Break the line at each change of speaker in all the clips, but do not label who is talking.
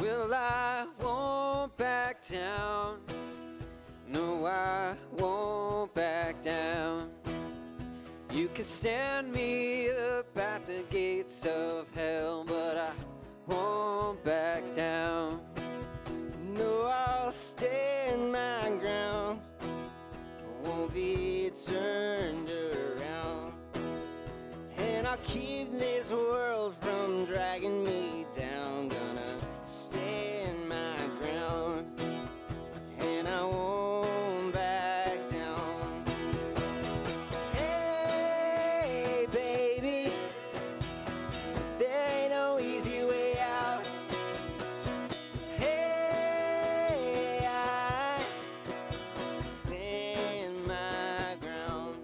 Well, I won't back down. No, I won't back down. You can stand me up at the gates of hell, but I won't back down. No, I'll stand my ground. I won't be turned around. And I'll keep this world from dragging me down. Gonna stand my ground, and I won't back down. Hey, baby, there ain't no easy way out. Hey, I stand my ground,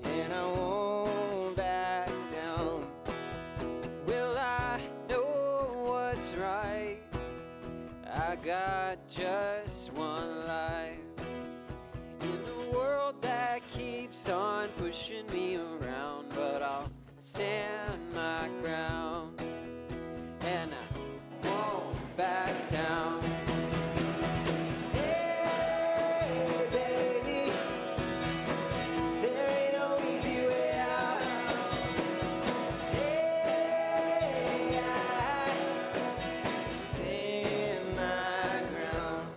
and I won't back down. Well, I know what's right. I got just one life in a world that keeps on pushing me around, but I'll stand my ground, and I won't back down. Hey, baby, there ain't no easy way out. Hey, I stand my ground,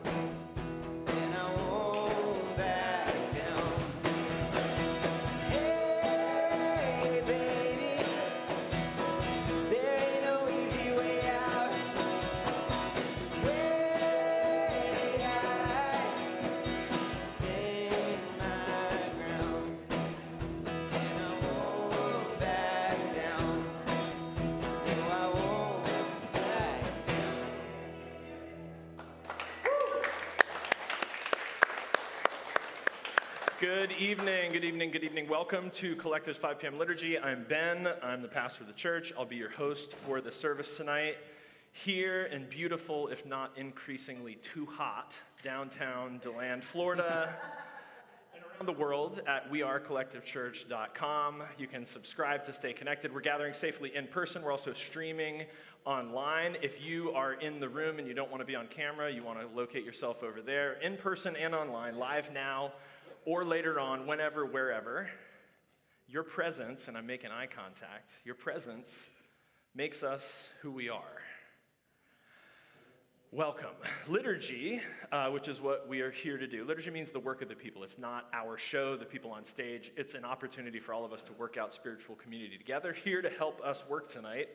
and I won't back down. Hey, baby, there ain't no easy way out. Hey, I stand my ground, and I won't back down. No, I won't back down.
Good evening, good evening, good evening. Welcome to Collective's 5 p.m. Liturgy. I'm Ben. I'm the pastor of the church. I'll be your host for the service tonight. Here in beautiful, if not increasingly too hot, downtown DeLand, Florida, and around the world at wearecollectivechurch.com. You can subscribe to stay connected. We're gathering safely in person. We're also streaming online. If you are in the room and you don't want to be on camera, you want to locate yourself over there, in person and online, live now or later on, whenever, wherever. Your presence, and I'm making eye contact, your presence makes us who we are. Welcome. Liturgy, which is what we are here to do. Liturgy means the work of the people. It's not our show, the people on stage. It's an opportunity for all of us to work out spiritual community together. Here to help us work tonight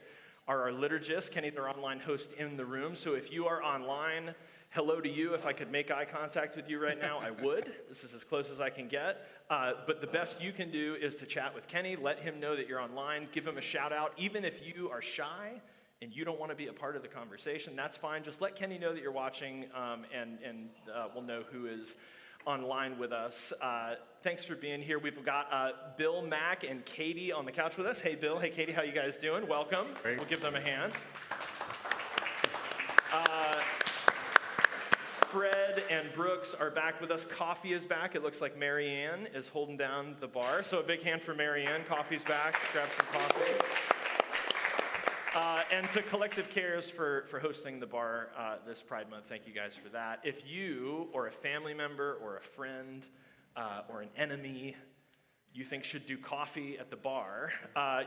are our liturgists. Kenny, their online host in the room. So if you are online, hello to you. If I could make eye contact with you right now, I would. This is as close as I can get. But the best you can do is to chat with Kenny. Let him know that you're online. Give him a shout out. Even if you are shy and you don't want to be a part of the conversation, that's fine. Just let Kenny know that you're watching, and we'll know who is online with us. Thanks for being here. We've got Bill, Mac, and Katie on the couch with us. Hey, Bill. Hey, Katie. How you guys doing? Welcome.
Great.
We'll give them a hand. Fred and Brooks are back with us. Coffee is back. It looks like Mary Ann is holding down the bar. So a big hand for Mary Ann. Coffee's back. Grab some coffee. And to Collective Cares for hosting the bar this Pride Month. Thank you guys for that. If you or a family member or a friend or an enemy you think should do coffee at the bar,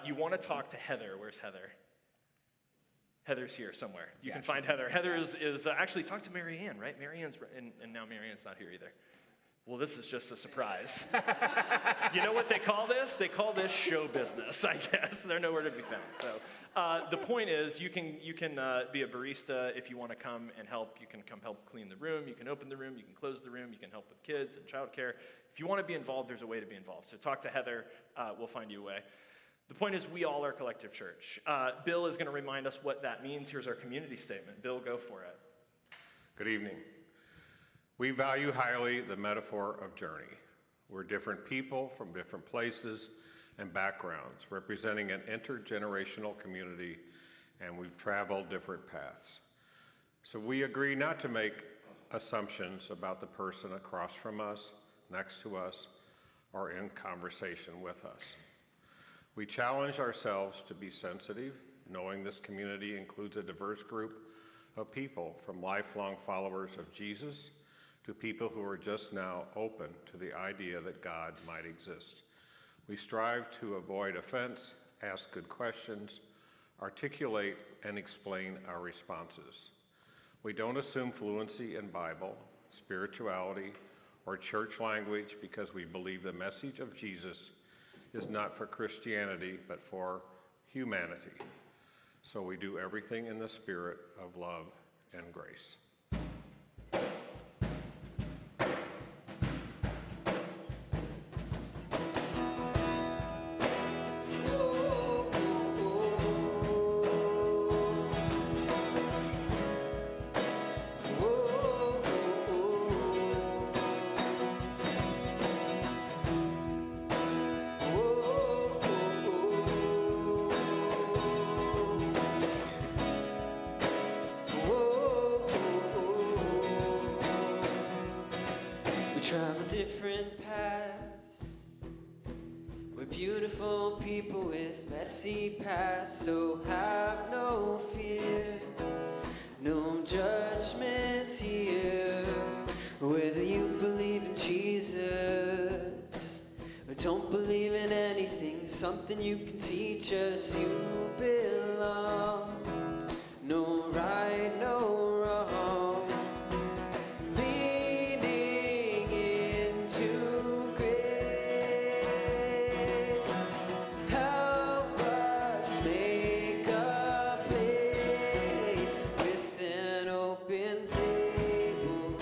you want to talk to Heather. Where's Heather? Heather's here somewhere. You can find Heather. Heather is actually, talk to Mary Ann, right? Mary Ann's, and now Mary Ann's not here either. Well, this is just a surprise. You know what they call this? They call this show business, I guess. They're nowhere to be found. So the point is, you can be a barista if you want to come and help. You can come help clean the room. You can open the room. You can close the room. You can help with kids and childcare. If you want to be involved, there's a way to be involved. So talk to Heather. We'll find you a way. The point is, we all are Collective Church. Bill is going to remind us what that means. Here's our community statement. Bill, go for it.
Good evening. We value highly the metaphor of journey. We're different people from different places and backgrounds, representing an intergenerational community, and we've traveled different paths. So we agree not to make assumptions about the person across from us, next to us, or in conversation with us. We challenge ourselves to be sensitive, knowing this community includes a diverse group of people, from lifelong followers of Jesus to people who are just now open to the idea that God might exist. We strive to avoid offense, ask good questions, articulate and explain our responses. We don't assume fluency in Bible, spirituality, or church language because we believe the message of Jesus is not for Christianity, but for humanity. So we do everything in the spirit of love and grace.
We travel different paths. We're beautiful people with messy pasts, so have no fear, no judgment here. Whether you believe in Jesus or don't believe in anything, something you can teach us. You belong. No right, no wrong. Leaning into grace. Help us make a place with an open table.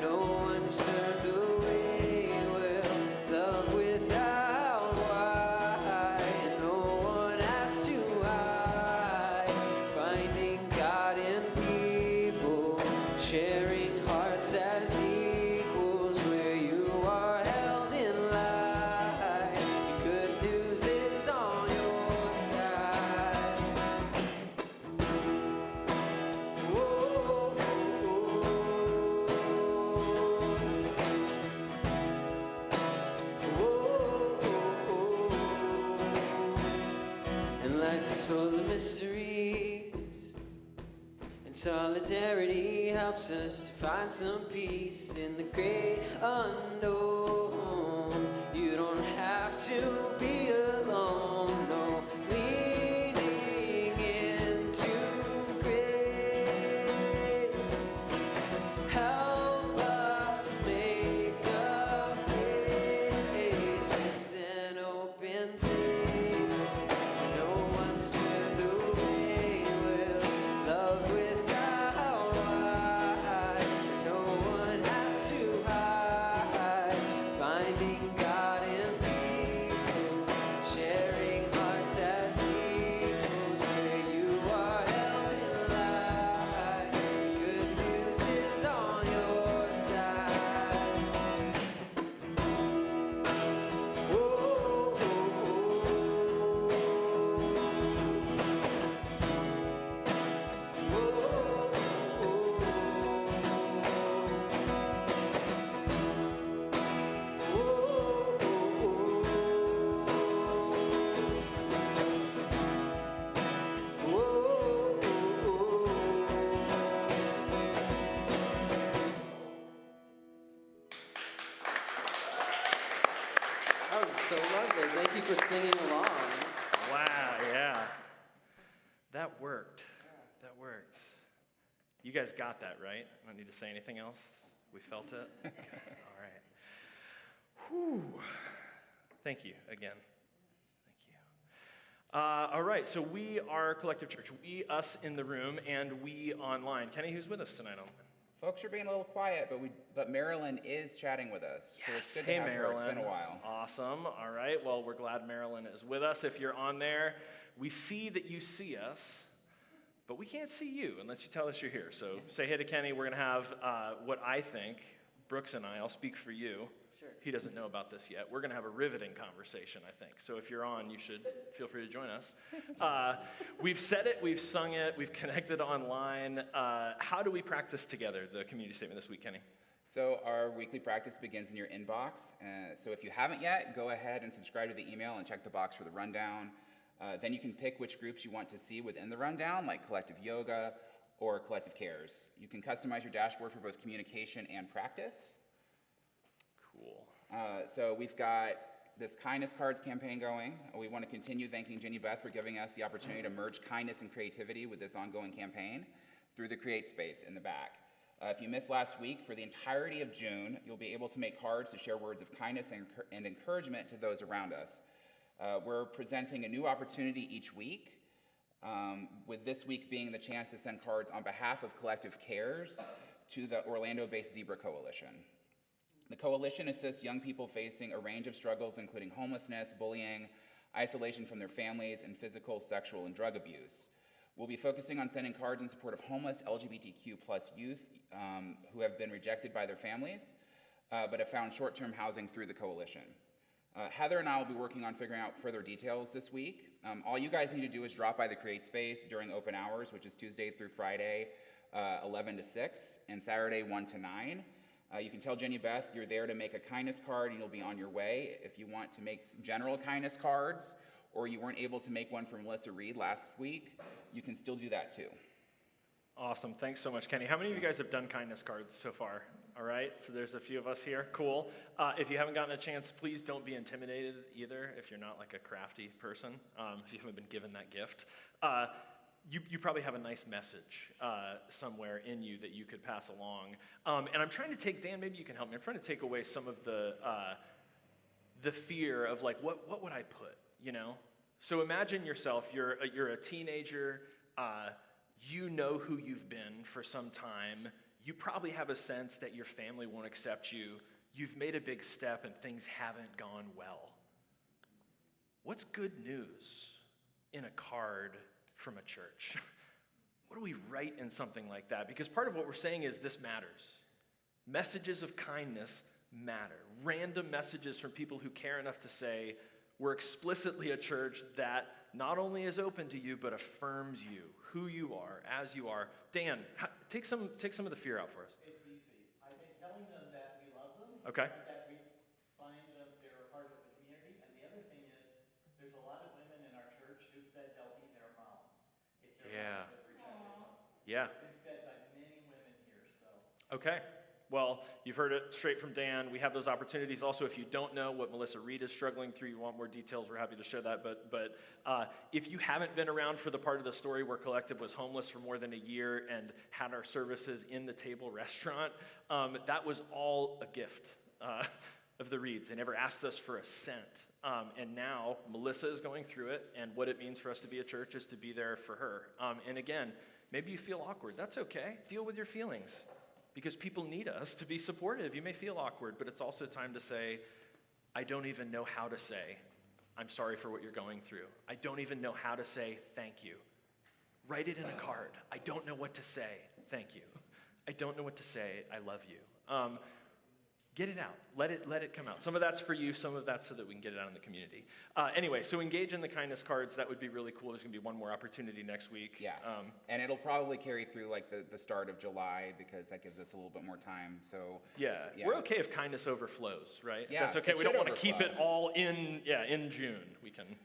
No one's turned away. Well, love without why. No one asks to hide. Finding God in people, sharing hearts as equals, where you are held in light. The good news is on your side. Whoa, and life is full of mysteries, and solidarity helps us to find some peace in the great unknown. You don't have to be alone, no. Leaning into grace. Help us make a place with an open table. No one's turned away. Well, love without why. No one has to hide. Finding God in people, sharing hearts as equals, where you are held in light. Good news is on your side. Whoa, that was so lovely. Thank you for singing along.
Wow, yeah. That worked. That worked. You guys got that, right? I don't need to say anything else. We felt it? Okay. All right. Whew. Thank you again. Thank you. All right, so we are Collective Church. We, us in the room, and we online. Kenny, who's with us tonight online?
Folks are being a little quiet, but Marilyn is chatting with us. So it's good to
Hey,
have
Marilyn.
her. It's been a while.
Awesome. All right. Well, we're glad Marilyn is with us. If you're on there, we see that you see us, but we can't see you unless you tell us you're here. So say hey to Kenny. We're going to have what I think, Brooks and I'll speak for you.
Sure.
He doesn't know about this yet. We're going to have a riveting conversation, I think. So if you're on, you should feel free to join us. We've said it, we've sung it, we've connected online. How do we practice together the community statement this week, Kenny?
So our weekly practice begins in your inbox. So if you haven't yet, go ahead and subscribe to the email and check the box for the rundown. Then you can pick which groups you want to see within the rundown, like collective yoga or collective cares. You can customize your dashboard for both communication and practice.
Cool.
So we've got this kindness cards campaign going. We want to continue thanking Jenny Beth for giving us the opportunity to merge kindness and creativity with this ongoing campaign through the Create space in the back. If you missed last week, for the entirety of June, you'll be able to make cards to share words of kindness and encouragement to those around us. We're presenting a new opportunity each week, with this week being the chance to send cards on behalf of Collective Cares to the Orlando-based Zebra Coalition. The coalition assists young people facing a range of struggles, including homelessness, bullying, isolation from their families, and physical, sexual, and drug abuse. We'll be focusing on sending cards in support of homeless LGBTQ plus youth who have been rejected by their families, but have found short-term housing through the coalition. Heather and I will be working on figuring out further details this week. All you guys need to do is drop by the Create space during open hours, which is Tuesday through Friday, 11 to 6, and Saturday, 1 to 9. You can tell Jenny Beth you're there to make a kindness card and you'll be on your way. If you want to make some general kindness cards, or you weren't able to make one for Melissa Reed last week, you can still do that too.
Awesome. Thanks so much, Kenny. How many of you guys have done kindness cards so far? All right, so there's a few of us here. Cool. If you haven't gotten a chance, please don't be intimidated either if you're not like a crafty person, if you haven't been given that gift. You probably have a nice message somewhere in you that you could pass along. And I'm trying to take, Dan, maybe you can help me. I'm trying to take away some of the fear of like, what would I put, you know? So imagine yourself, you're a teenager, you know who you've been for some time. You probably have a sense that your family won't accept you. You've made a big step and things haven't gone well. What's good news in a card from a church? What do we write in something like that? Because part of what we're saying is this matters. Messages of kindness matter. Random messages from people who care enough to say, we're explicitly a church that not only is open to you, but affirms you, who you are, as you are. Dan, take some of the fear out for us.
It's easy. I think telling them that we love them,
Okay.
and that we find them they're a part of the community. And the other thing is, there's a lot of women in our church who said they'll be their moms if their
Yeah.
moms have rejected them.
Yeah.
It's been said by many women here, so.
Okay. Well, you've heard it straight from Dan. We have those opportunities. Also, if you don't know what Melissa Reed is struggling through, you want more details, we're happy to share that. But if you haven't been around for the part of the story where Collective was homeless for more than a year and had our services in the Table restaurant, that was all a gift of the Reeds. They never asked us for a cent. And now Melissa is going through it, and what it means for us to be a church is to be there for her. And again, maybe you feel awkward. That's okay. Deal with your feelings. Because people need us to be supportive. You may feel awkward, but it's also time to say, I don't even know how to say, I'm sorry for what you're going through. I don't even know how to say thank you. Write it in a card. I don't know what to say, thank you. I don't know what to say, I love you. Get it out. Let it come out. Some of that's for you, some of that's so that we can get it out in the community. Anyway, so engage in the kindness cards. That would be really cool. There's going to be one more opportunity next week.
Yeah, and it'll probably carry through like the start of July because that gives us a little bit more time, so.
Yeah, we're okay if kindness overflows, right?
Yeah,
that's okay.
it
We don't
should
want to keep it
overflow.
all in June. We can.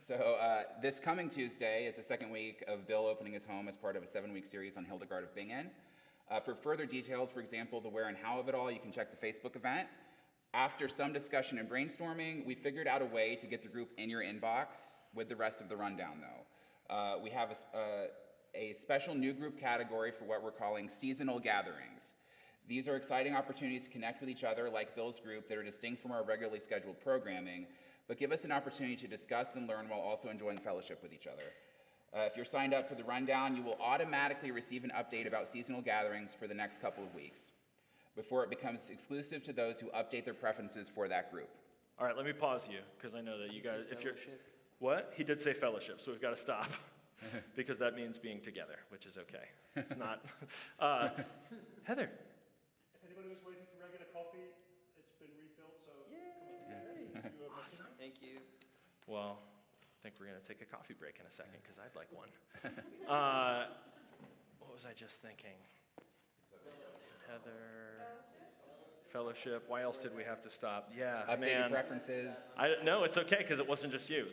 So this coming Tuesday is the second week of Bill opening his home as part of a 7-week series on Hildegard of Bingen. For further details, for example, the where and how of it all, you can check the Facebook event. After some discussion and brainstorming, we figured out a way to get the group in your inbox with the rest of the rundown, though. We have a special new group category for what we're calling seasonal gatherings. These are exciting opportunities to connect with each other, like Bill's group, that are distinct from our regularly scheduled programming, but give us an opportunity to discuss and learn while also enjoying fellowship with each other. If you're signed up for the rundown, you will automatically receive an update about seasonal gatherings for the next couple of weeks, before it becomes exclusive to those who update their preferences for that group.
All right, let me pause you, because I know that you guys, if you're,
Fellowship?
what? He did say fellowship, so we've got to stop, because that means being together, which is okay. It's not. Heather.
If anybody was waiting for regular coffee, it's been refilled, so.
Yay!
Awesome.
Thank you.
Well, I think we're going to take a coffee break in a second, because I'd like one. What was I just thinking? Heather. fellowship. Why else did we have to stop? Yeah,
Updated
man.
preferences.
No, it's okay because it wasn't just you.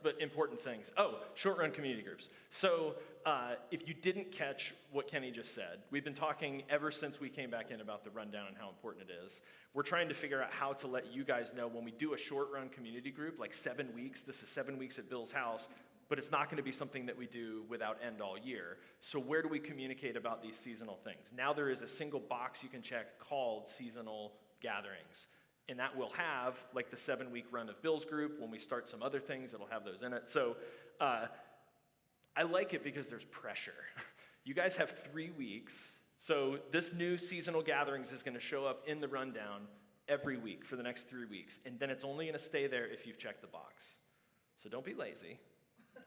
But important things. Oh, short run community groups. So if you didn't catch what Kenny just said, we've been talking ever since we came back in about the rundown and how important it is. We're trying to figure out how to let you guys know when we do a short run community group, like 7 weeks, this is 7 weeks at Bill's house, but it's not going to be something that we do without end all year. So where do we communicate about these seasonal things? Now there is a single box you can check called seasonal gatherings. And that will have, like the 7-week run of Bill's group, when we start some other things, it'll have those in it. So I like it because there's pressure. You guys have 3 weeks. So this new seasonal gatherings is going to show up in the rundown every week for the next 3 weeks. And then it's only going to stay there if you've checked the box. So don't be lazy.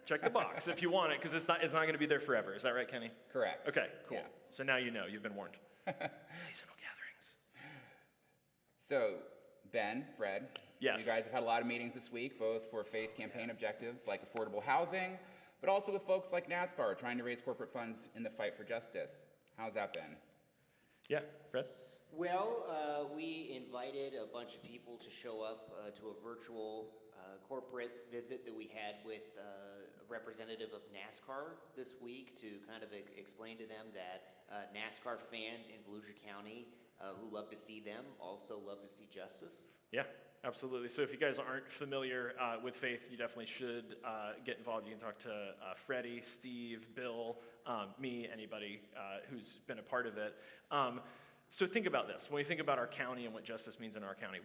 Check the box if you want it, because it's not going to be there forever. Is that right, Kenny?
Correct.
Okay, cool.
Yeah.
So now you know. You've been warned. Seasonal gatherings.
So, Ben, Fred,
Yes.
you guys have had a lot of meetings this week, both for faith campaign objectives like affordable housing, but also with folks like NASCAR trying to raise corporate funds in the fight for justice. How's that been?
Yeah, Fred?
Well, we invited a bunch of people to show up to a virtual corporate visit that we had with a representative of NASCAR this week to kind of explain to them that NASCAR fans in Volusia County who love to see them also love to see justice.
Yeah, absolutely. So if you guys aren't familiar with faith, you definitely should get involved. You can talk to Freddie, Steve, Bill, me, anybody who's been a part of it. So think about this. When we think about our county and what justice means in our county,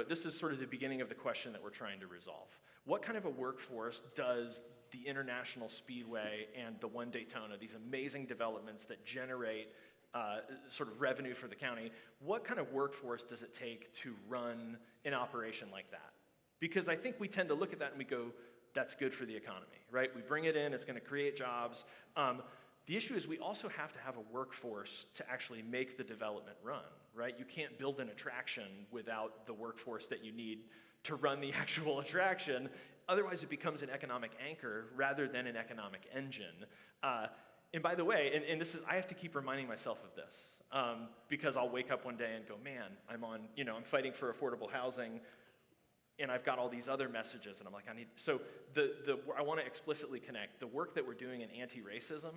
this is sort of the beginning of the question that we're trying to resolve. What kind of a workforce does the International Speedway and the One Daytona, these amazing developments that generate sort of revenue for the county, what kind of workforce does it take to run an operation like that? Because I think we tend to look at that and we go, that's good for the economy, right? We bring it in, it's going to create jobs. The issue is we also have to have a workforce to actually make the development run, right? You can't build an attraction without the workforce that you need to run the actual attraction. Otherwise, it becomes an economic anchor rather than an economic engine. And by the way, and this is, I have to keep reminding myself of this because I'll wake up one day and go, man, I'm fighting for affordable housing, and I've got all these other messages, and I'm like, I want to explicitly connect the work that we're doing in anti-racism.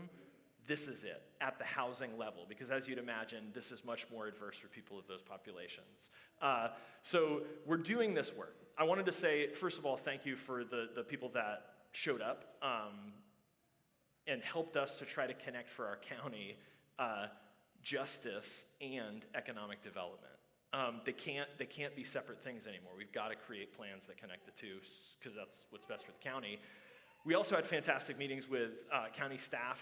This is it at the housing level, because as you'd imagine, this is much more adverse for people of those populations. So we're doing this work. I wanted to say, first of all, thank you for the people that showed up and helped us to try to connect for our county justice and economic development. They can't be separate things anymore. We've got to create plans that connect the two, because that's what's best for the county. We also had fantastic meetings with county staff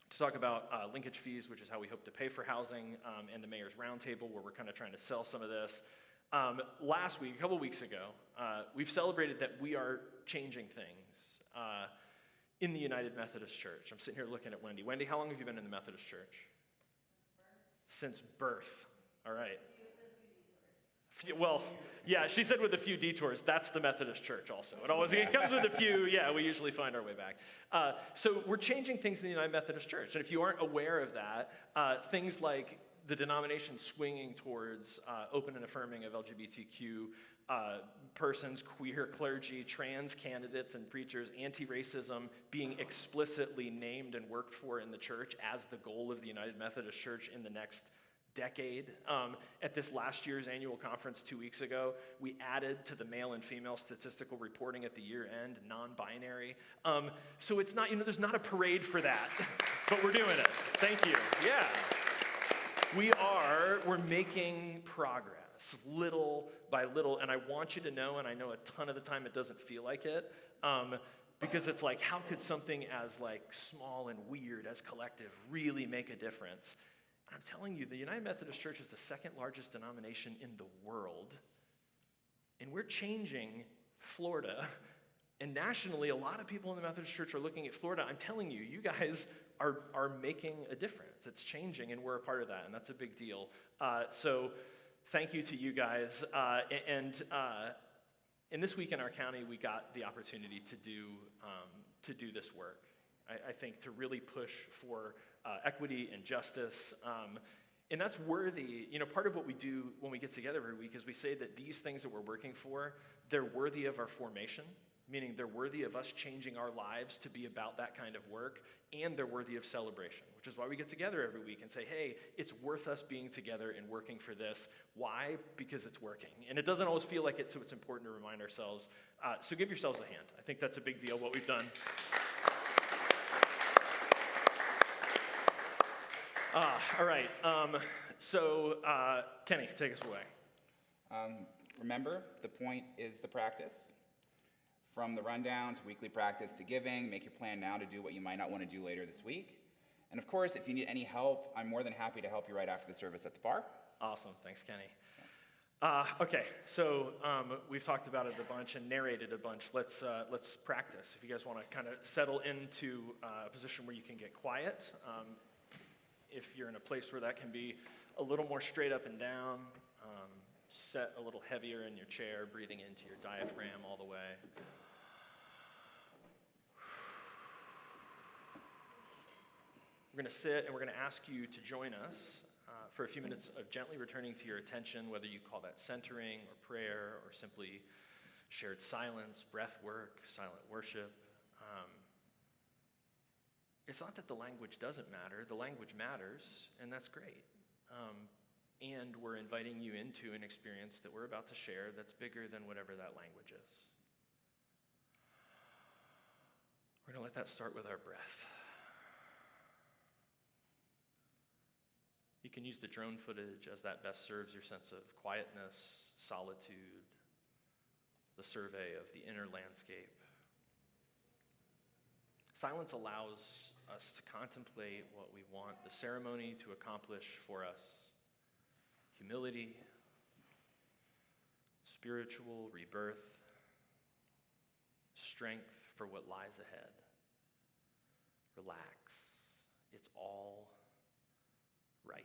to talk about linkage fees, which is how we hope to pay for housing, and the mayor's roundtable, where we're kind of trying to sell some of this. Last week, a couple weeks ago, we've celebrated that we are changing things in the United Methodist Church. I'm sitting here looking at Wendy. Wendy, how long have you been in the Methodist Church? Since birth. All right. Well, yeah, she said with a few detours. That's the Methodist Church also. It comes with a few, yeah, we usually find our way back. So we're changing things in the United Methodist Church. And if you aren't aware of that, things like the denomination swinging towards open and affirming of LGBTQ persons, queer clergy, trans candidates and preachers, anti-racism being explicitly named and worked for in the church as the goal of the United Methodist Church in the next decade. At this last year's annual conference 2 weeks ago, we added to the male and female statistical reporting at the year end, non-binary. So it's not, there's not a parade for that, but we're doing it. Thank you. Yeah. We're making progress, little by little, and I want you to know, and I know a ton of the time it doesn't feel like it, because it's like, how could something as small and weird as collective really make a difference? I'm telling you, the United Methodist Church is the second largest denomination in the world, and we're changing Florida. And nationally, a lot of people in the Methodist Church are looking at Florida. I'm telling you, you guys are making a difference. It's changing, and we're a part of that, and that's a big deal. So thank you to you guys. And this week in our county, we got the opportunity to do this work. I think to really push for equity and justice. And that's worthy. Part of what we do when we get together every week is we say that these things that we're working for, they're worthy of our formation, meaning they're worthy of us changing our lives to be about that kind of work, and they're worthy of celebration, which is why we get together every week and say, hey, it's worth us being together and working for this. Why? Because it's working. And it doesn't always feel like it, so it's important to remind ourselves. So give yourselves a hand. I think that's a big deal, what we've done. All right, so Kenny, take us away.
Remember, the point is the practice. From the rundown to weekly practice to giving, make your plan now to do what you might not want to do later this week. And of course, if you need any help, I'm more than happy to help you right after the service at the bar.
Awesome, thanks, Kenny. Okay, so we've talked about it a bunch and narrated a bunch. Let's practice. If you guys want to kind of settle into a position where you can get quiet, if you're in a place where that can be a little more straight up and down, set a little heavier in your chair, breathing into your diaphragm all the way. We're going to sit and we're going to ask you to join us for a few minutes of gently returning to your attention, whether you call that centering or prayer or simply shared silence, breath work, silent worship. It's not that the language doesn't matter. The language matters, and that's great. And we're inviting you into an experience that we're about to share that's bigger than whatever that language is. We're going to let that start with our breath. You can use the drone footage as that best serves your sense of quietness, solitude, the survey of the inner landscape. Silence allows us to contemplate what we want the ceremony to accomplish for us. Humility, spiritual rebirth, strength for what lies ahead. Relax. It's all right.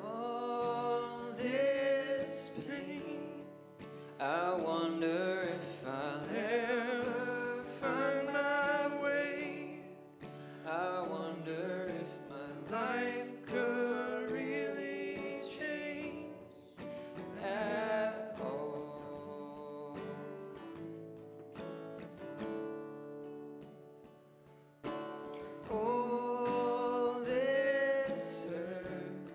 All this pain, I wonder if I'll ever find my way. I wonder if my life could really change at all. All this earth,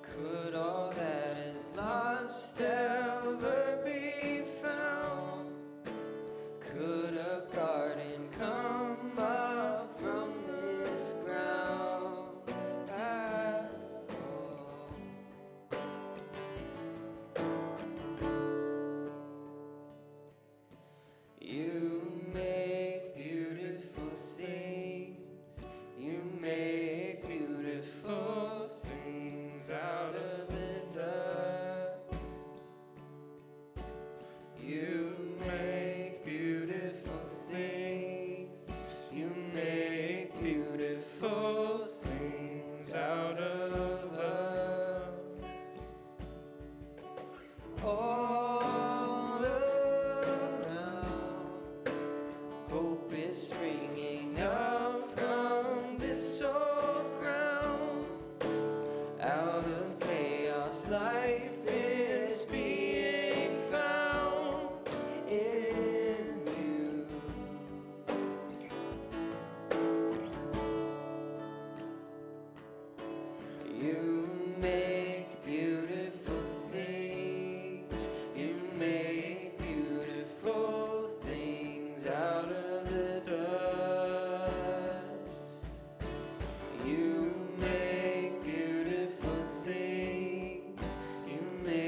could all that is lost ever be found? Could a garden come up from this ground at all? You make beautiful things. You make beautiful things out of the dust. You make beautiful things. You make beautiful things out of us. All around, hope is springing up from this old ground. Out of chaos, life is being found in you. You make beautiful things. You make beautiful things out of the dust. You make beautiful things. You make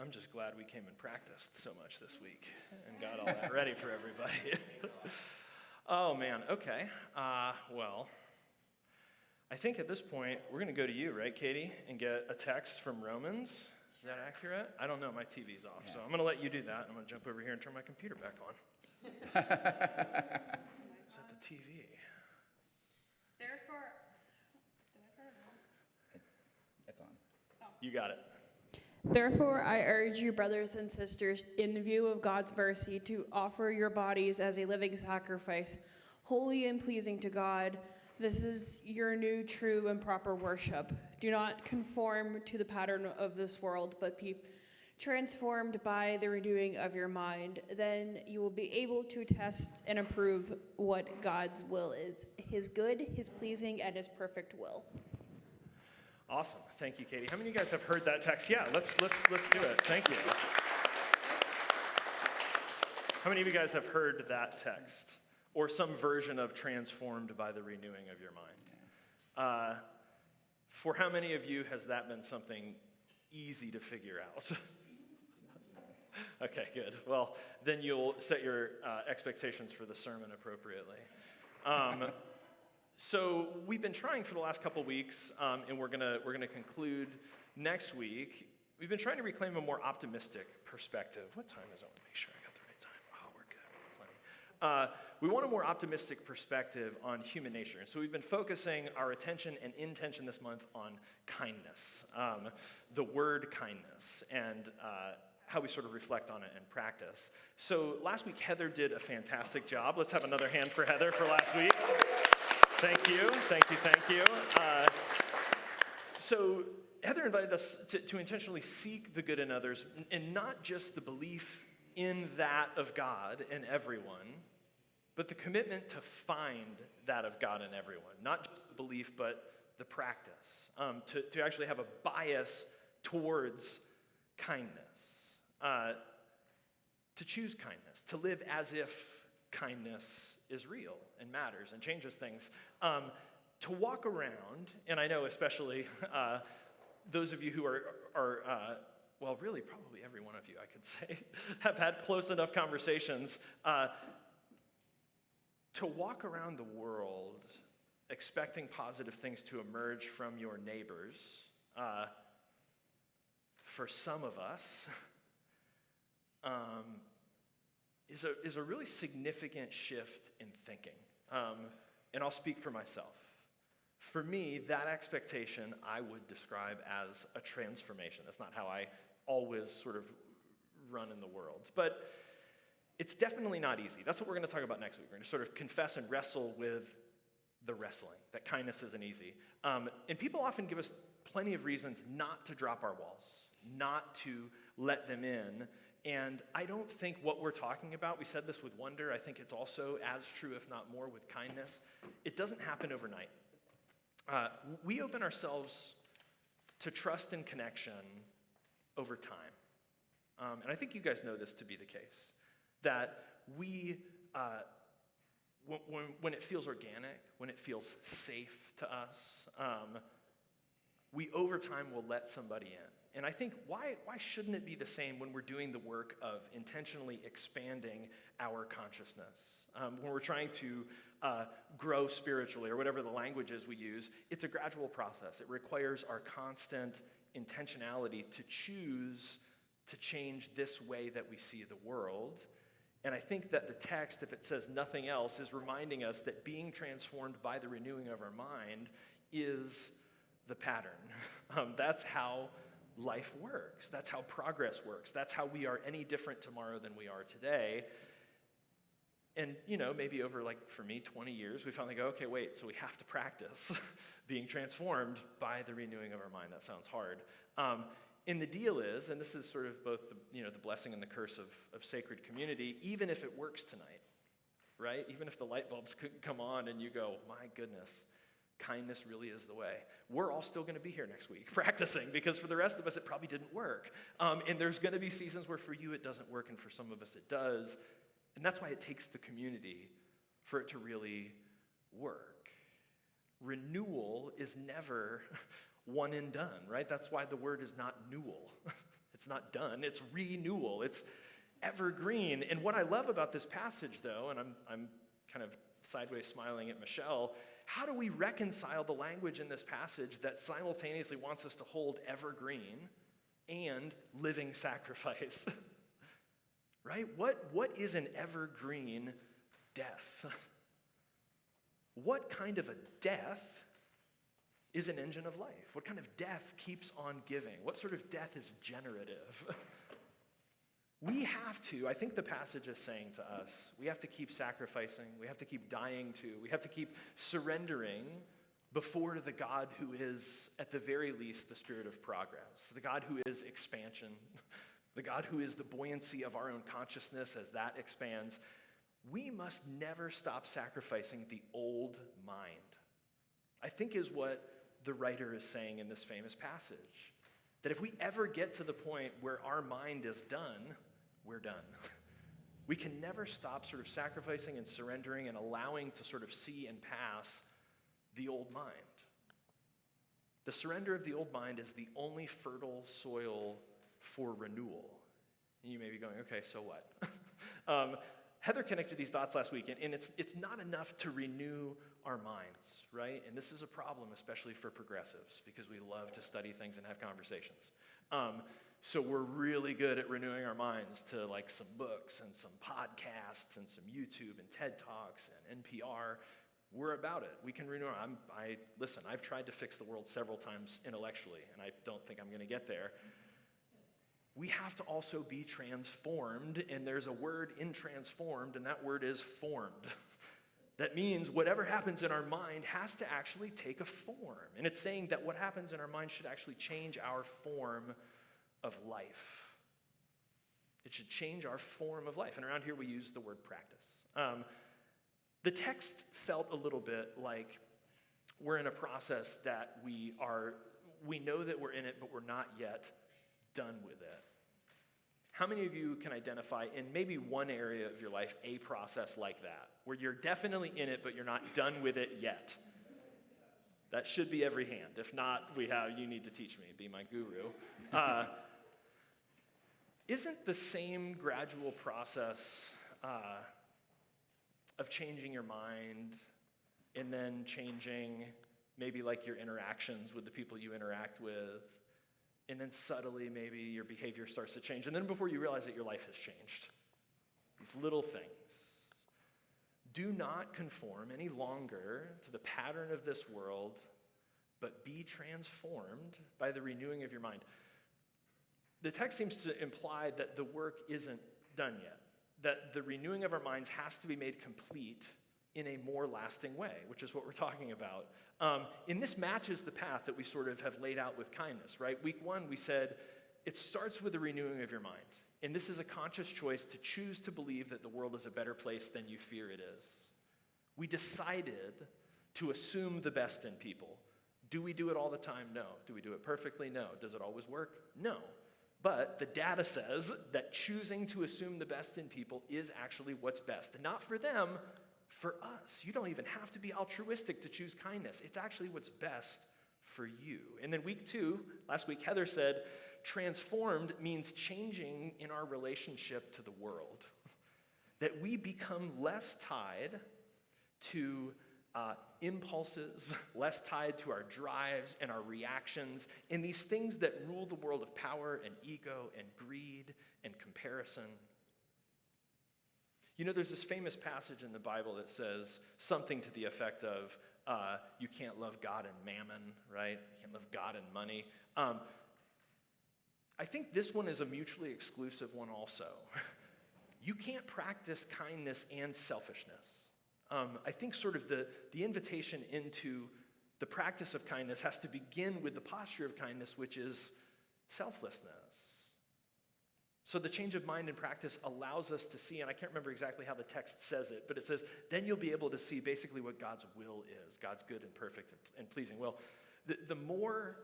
I'm just glad we came and practiced so much this week and got all that ready for everybody. Oh, man. Okay. Well, I think at this point, we're going to go to you, right, Katie, and get a text from Romans. Is that accurate? I don't know. My TV's off, so I'm going to let you do that. I'm going to jump over here and turn my computer back on. Is that the TV?
Therefore,
It's on.
You got it.
Therefore, I urge you, brothers and sisters, in view of God's mercy, to offer your bodies as a living sacrifice, holy and pleasing to God. This is your new, true, and proper worship. Do not conform to the pattern of this world, but be transformed by the renewing of your mind. Then you will be able to test and approve what God's will is, his good, his pleasing, and his perfect will.
Awesome. Thank you, Katie. How many of you guys have heard that text? Yeah, let's do it. Thank you. How many of you guys have heard that text or some version of transformed by the renewing of your mind? For how many of you has that been something easy to figure out? Okay, good. Well, then you'll set your expectations for the sermon appropriately. So we've been trying for the last couple weeks, and we're gonna conclude next week. We've been trying to reclaim a more optimistic perspective. What time is it? I want to make sure I got the right time. Oh, we're good. Plenty. We want a more optimistic perspective on human nature, and so we've been focusing our attention and intention this month on kindness, the word kindness, and how we sort of reflect on it and practice. So last week, Heather did a fantastic job. Let's have another hand for Heather for last week. Thank you. So Heather invited us to intentionally seek the good in others, and not just the belief in that of God in everyone, but the commitment to find that of God in everyone. Not just the belief, but the practice. To actually have a bias towards kindness. To choose kindness. To live as if kindness is real and matters and changes things. To walk around, and I know especially those of you who are well, really probably every one of you, I could say, have had close enough conversations to walk around the world expecting positive things to emerge from your neighbors. For some of us, is a really significant shift in thinking. And I'll speak for myself. For me, that expectation I would describe as a transformation. That's not how I always sort of run in the world. But it's definitely not easy. That's what we're going to talk about next week. We're going to sort of confess and wrestle with the wrestling, that kindness isn't easy. And people often give us plenty of reasons not to drop our walls, not to let them in. And I don't think what we're talking about, we said this with wonder, I think it's also as true, if not more, with kindness. It doesn't happen overnight. We open ourselves to trust and connection over time. And I think you guys know this to be the case. That we, when it feels organic, when it feels safe to us, we over time will let somebody in. And I think, why shouldn't it be the same when we're doing the work of intentionally expanding our consciousness? When we're trying to grow spiritually, or whatever the language is we use, it's a gradual process. It requires our constant intentionality to choose to change this way that we see the world. And I think that the text, if it says nothing else, is reminding us that being transformed by the renewing of our mind is the pattern. That's how life works. That's how progress works. That's how we are any different tomorrow than we are today. And, maybe over, for me, 20 years, we finally go, okay, wait, so we have to practice being transformed by the renewing of our mind. That sounds hard. And the deal is, and this is sort of both the blessing and the curse of sacred community, even if it works tonight, right? Even if the light bulbs couldn't come on and you go, my goodness, kindness really is the way. We're all still going to be here next week practicing, because for the rest of us, it probably didn't work. And there's going to be seasons where for you it doesn't work, and for some of us it does. And that's why it takes the community for it to really work. Renewal is never one and done, right? That's why the word is not newel. It's not done, it's renewal, it's evergreen. And what I love about this passage, though, and I'm kind of sideways smiling at Michelle, how do we reconcile the language in this passage that simultaneously wants us to hold evergreen and living sacrifice? Right? What is an evergreen death? What kind of a death is an engine of life? What kind of death keeps on giving? What sort of death is generative? We have to, I think the passage is saying to us, we have to keep sacrificing, we have to keep dying to, we have to keep surrendering before the God who is, at the very least, the spirit of progress, the God who is expansion, the God who is the buoyancy of our own consciousness as that expands. We must never stop sacrificing the old mind, I think is what the writer is saying in this famous passage. That if we ever get to the point where our mind is done, we're done. We can never stop sort of sacrificing and surrendering and allowing to sort of see and pass the old mind. The surrender of the old mind is the only fertile soil for renewal. And you may be going, okay, so what? Heather connected these dots last week, and it's not enough to renew our minds, right? And this is a problem, especially for progressives, because we love to study things and have conversations. So we're really good at renewing our minds to like some books and some podcasts and some YouTube and TED Talks and NPR. We're about it. We can renew. Listen, I've tried to fix the world several times intellectually, and I don't think I'm going to get there. We have to also be transformed, and there's a word in transformed, and that word is formed. That means whatever happens in our mind has to actually take a form. And it's saying that what happens in our mind should actually change our form of life. It should change our form of life. And around here we use the word practice. The text felt a little bit like we're in a process that we know that we're in it, but we're not yet done with it. How many of you can identify in maybe one area of your life a process like that, where you're definitely in it, but you're not done with it yet? That should be every hand. If not, you need to teach me, be my guru. Isn't the same gradual process of changing your mind and then changing maybe like your interactions with the people you interact with, and then subtly maybe your behavior starts to change, and then before you realize it, your life has changed? These little things. Do not conform any longer to the pattern of this world, but be transformed by the renewing of your mind. The text seems to imply that the work isn't done yet, that the renewing of our minds has to be made complete in a more lasting way, which is what we're talking about. And this matches the path that we sort of have laid out with kindness, right? Week 1, we said it starts with the renewing of your mind. And this is a conscious choice to choose to believe that the world is a better place than you fear it is. We decided to assume the best in people. Do we do it all the time? No. Do we do it perfectly? No. Does it always work? No. But the data says that choosing to assume the best in people is actually what's best. And not for them, for us. You don't even have to be altruistic to choose kindness. It's actually what's best for you. And then week 2, last week, Heather said, transformed means changing in our relationship to the world. That we become less tied to impulses, less tied to our drives and our reactions, and these things that rule the world of power and ego and greed and comparison. You know, there's this famous passage in the Bible that says something to the effect of, you can't love God and mammon, right? You can't love God and money. I think this one is a mutually exclusive one also. You can't practice kindness and selfishness. I think sort of the invitation into the practice of kindness has to begin with the posture of kindness, which is selflessness. So the change of mind and practice allows us to see, and I can't remember exactly how the text says it, but it says, then you'll be able to see basically what God's will is, God's good and perfect and pleasing will. The more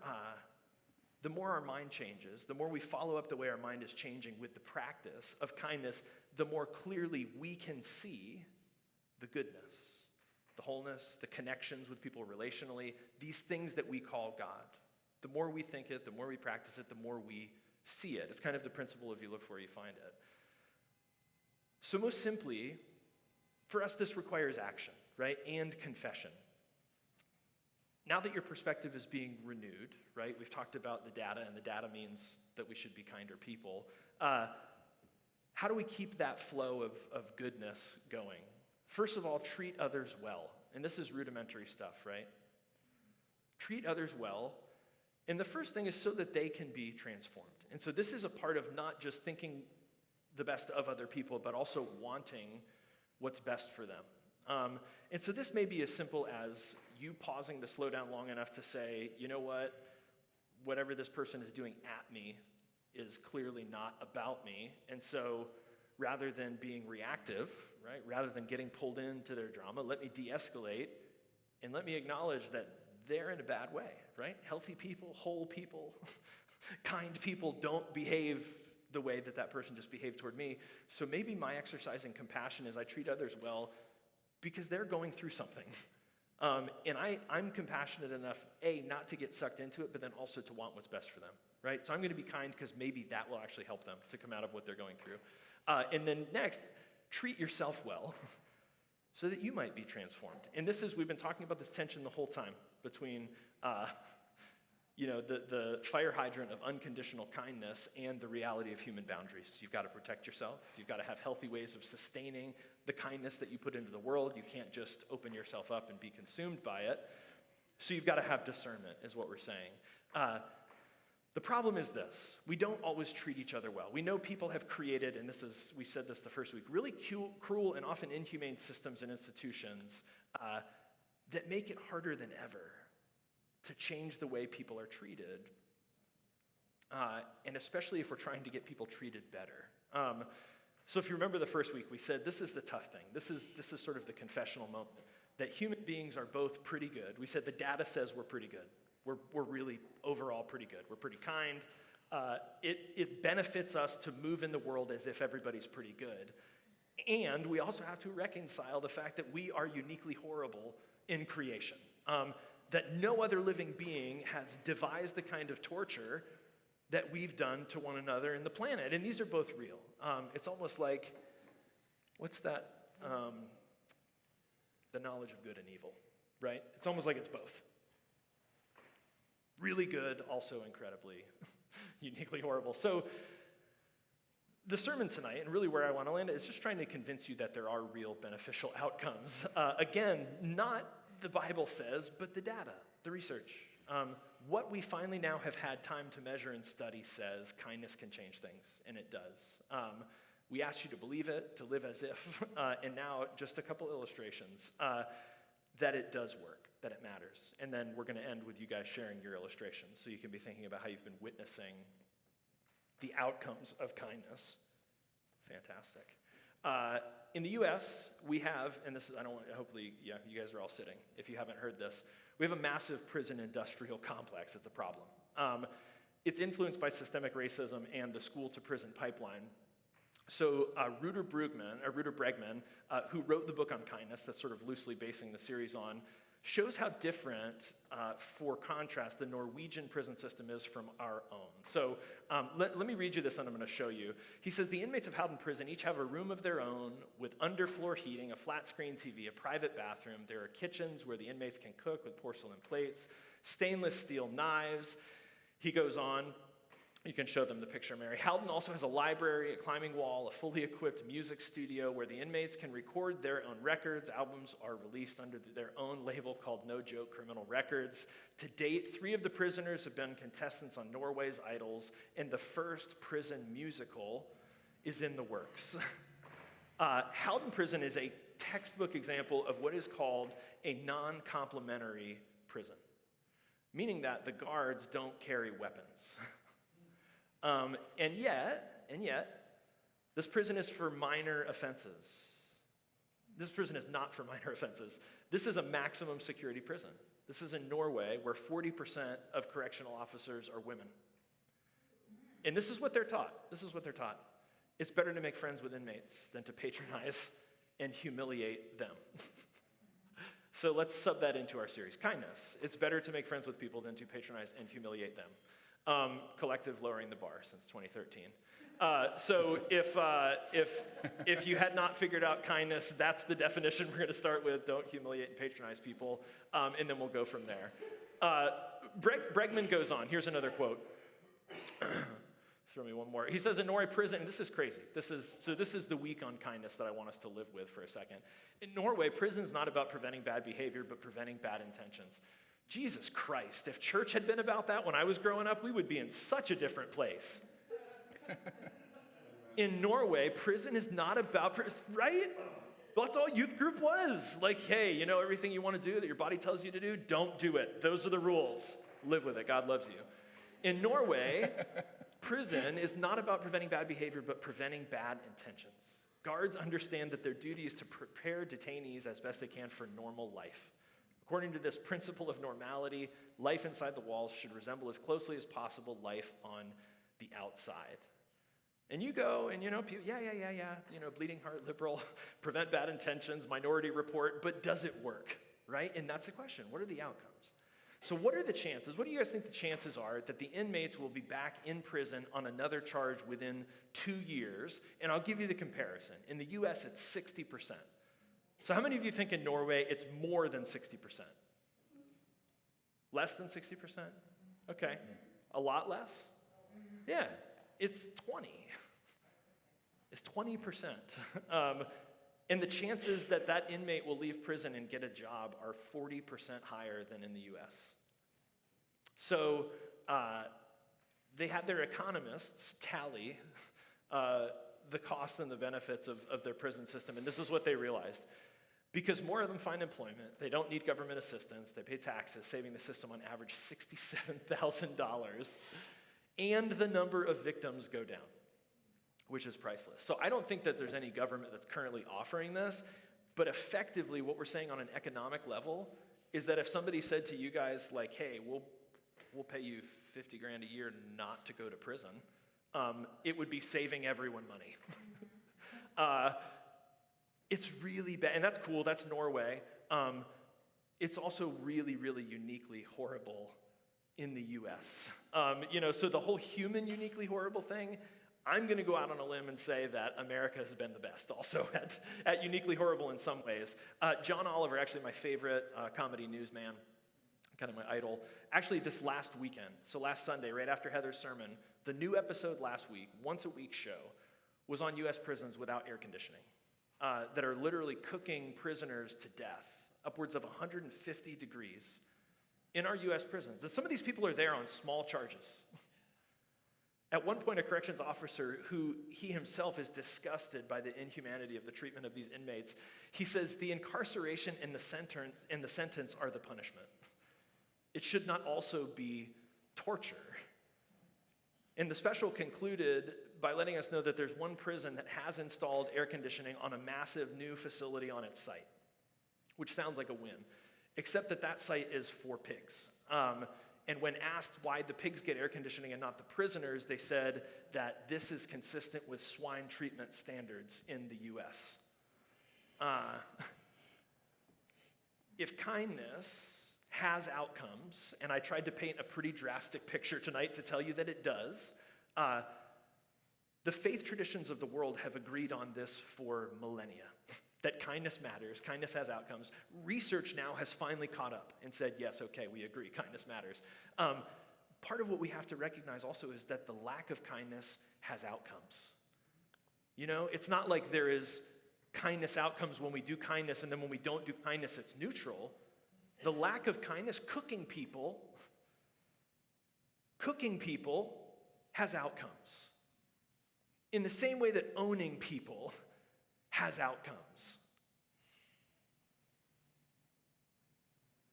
our mind changes, the more we follow up the way our mind is changing with the practice of kindness, the more clearly we can see the goodness, the wholeness, the connections with people relationally, these things that we call God. The more we think it, the more we practice it, the more we see it. It's kind of the principle of you look for it, you find it. So most simply, for us, this requires action, right? And confession. Now that your perspective is being renewed, right? We've talked about the data, and the data means that we should be kinder people. How do we keep that flow of goodness going? First of all, treat others well. And this is rudimentary stuff, right? Treat others well. And the first thing is so that they can be transformed. And so this is a part of not just thinking the best of other people, but also wanting what's best for them. And so this may be as simple as you pausing to slow down long enough to say, you know what, whatever this person is doing at me is clearly not about me. And so rather than being reactive, right, rather than getting pulled into their drama, let me de-escalate and let me acknowledge that they're in a bad way, right? Healthy people, whole people, kind people don't behave the way that that person just behaved toward me. So maybe my exercising compassion is I treat others well because they're going through something. And I'm compassionate enough, A, not to get sucked into it, but then also to want what's best for them, right? So I'm going to be kind because maybe that will actually help them to come out of what they're going through. And then next, treat yourself well so that you might be transformed. And this is, we've been talking about this tension the whole time between the fire hydrant of unconditional kindness and the reality of human boundaries. You've got to protect yourself. You've got to have healthy ways of sustaining the kindness that you put into the world. You can't just open yourself up and be consumed by it. So you've got to have discernment, is what we're saying. The problem is this: we don't always treat each other well. We know people have created, and we said this the first week, really cruel and often inhumane systems and institutions that make it harder than ever to change the way people are treated, and especially if we're trying to get people treated better. So if you remember the first week, we said this is the tough thing. This is sort of the confessional moment, that human beings are both pretty good. We said the data says we're pretty good. We're really overall pretty good. We're pretty kind. It benefits us to move in the world as if everybody's pretty good. And we also have to reconcile the fact that we are uniquely horrible in creation. That no other living being has devised the kind of torture that we've done to one another and the planet. And these are both real. It's almost like, what's that? The knowledge of good and evil, right? It's almost like it's both. Really good, also incredibly, uniquely horrible. So the sermon tonight, and really where I want to land it, is just trying to convince you that there are real beneficial outcomes. Again, not the Bible says, but the data, the research. What we finally now have had time to measure and study says kindness can change things, and it does. We asked you to believe it, to live as if, and now just a couple illustrations, that it does work, that it matters. And then we're going to end with you guys sharing your illustrations, so you can be thinking about how you've been witnessing the outcomes of kindness. Fantastic. In the U.S., we have, and this is, hopefully, yeah, you guys are all sitting, if you haven't heard this, we have a massive prison industrial complex. It's a problem. It's influenced by systemic racism and the school-to-prison pipeline. So Rudolf Bregman, who wrote the book on kindness, that's sort of loosely basing the series on, shows how different, for contrast, the Norwegian prison system is from our own. So let me read you this, and I'm going to show you. He says, the inmates of Halden Prison each have a room of their own with underfloor heating, a flat-screen TV, a private bathroom. There are kitchens where the inmates can cook with porcelain plates, stainless steel knives. He goes on. You can show them the picture, Mary. Halden also has a library, a climbing wall, a fully equipped music studio where the inmates can record their own records. Albums are released under their own label called No Joke Criminal Records. To date, 3 of the prisoners have been contestants on Norway's Idols, and the first prison musical is in the works. Halden Prison is a textbook example of what is called a non-complimentary prison, meaning that the guards don't carry weapons. And yet, this prison is for minor offenses. This prison is not for minor offenses. This is a maximum security prison. This is in Norway, where 40% of correctional officers are women. And this is what they're taught. It's better to make friends with inmates than to patronize and humiliate them. So let's sub that into our series. Kindness. It's better to make friends with people than to patronize and humiliate them. Collective lowering the bar since 2013. So if you had not figured out kindness, that's the definition we're going to start with. Don't humiliate and patronize people, and then we'll go from there. Bregman goes on. Here's another quote. Throw me one more. He says in Norway prison, and this is crazy. This is the week on kindness that I want us to live with for a second. In Norway, prison is not about preventing bad behavior, but preventing bad intentions. Jesus Christ, if church had been about that when I was growing up, we would be in such a different place. In Norway, prison is not about, right? That's all youth group was. Like, hey, you know, everything you want to do that your body tells you to do, don't do it. Those are the rules. Live with it. God loves you. In Norway, prison is not about preventing bad behavior, but preventing bad intentions. Guards understand that their duty is to prepare detainees as best they can for normal life. According to this principle of normality, life inside the walls should resemble as closely as possible life on the outside. And you go and, you know, you know, bleeding heart liberal, prevent bad intentions, minority report, but does it work, right? And that's the question. What are the outcomes? So what are the chances? What do you guys think the chances are that the inmates will be back in prison on another charge within 2 years? And I'll give you the comparison. In the US, it's 60%. So how many of you think in Norway it's more than 60%? Less than 60%? Okay. A lot less? Yeah, it's 20. It's 20%. And the chances that that inmate will leave prison and get a job are 40% higher than in the US. So they had their economists tally the costs and the benefits of their prison system, and this is what they realized. Because more of them find employment, they don't need government assistance, they pay taxes, saving the system on average $67,000, and the number of victims go down, which is priceless. So I don't think that there's any government that's currently offering this, but effectively what we're saying on an economic level is that if somebody said to you guys like, hey, we'll pay you 50 grand a year not to go to prison, it would be saving everyone money. It's really bad, and that's cool, that's Norway. It's also really, really uniquely horrible in the US. You know, so the whole human uniquely horrible thing, I'm gonna go out on a limb and say that America has been the best also at uniquely horrible in some ways. John Oliver, actually my favorite comedy newsman, kind of my idol, actually this last weekend, so last Sunday, right after Heather's sermon, the new episode last week, once a week show, was on US prisons without air conditioning. That are literally cooking prisoners to death, upwards of 150 degrees in our US prisons. And some of these people are there on small charges. At one point, a corrections officer who he himself is disgusted by the inhumanity of the treatment of these inmates, he says the incarceration and the sentence are the punishment. It should not also be torture. And the special concluded by letting us know that there's one prison that has installed air conditioning on a massive new facility on its site, which sounds like a win, except that that site is for pigs. And when asked why the pigs get air conditioning and not the prisoners, they said that this is consistent with swine treatment standards in the US. If kindness has outcomes, and I tried to paint a pretty drastic picture tonight to tell you that it does, the faith traditions of the world have agreed on this for millennia, that kindness matters, kindness has outcomes. Research now has finally caught up and said, yes, okay, we agree, kindness matters. Part of what we have to recognize also is that the lack of kindness has outcomes. You know, it's not like there is kindness outcomes when we do kindness and then when we don't do kindness, it's neutral. The lack of kindness, cooking people has outcomes. In the same way that owning people has outcomes.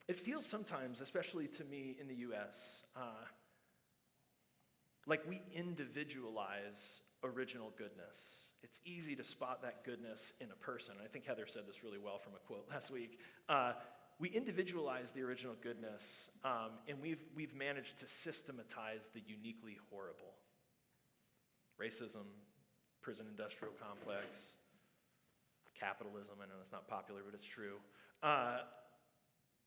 It feels sometimes, especially to me in the US, like we individualize original goodness. It's easy to spot that goodness in a person. I think Heather said this really well from a quote last week. We individualize the original goodness, and we've managed to systematize the uniquely horrible. Racism, prison industrial complex, capitalism, I know it's not popular, but it's true.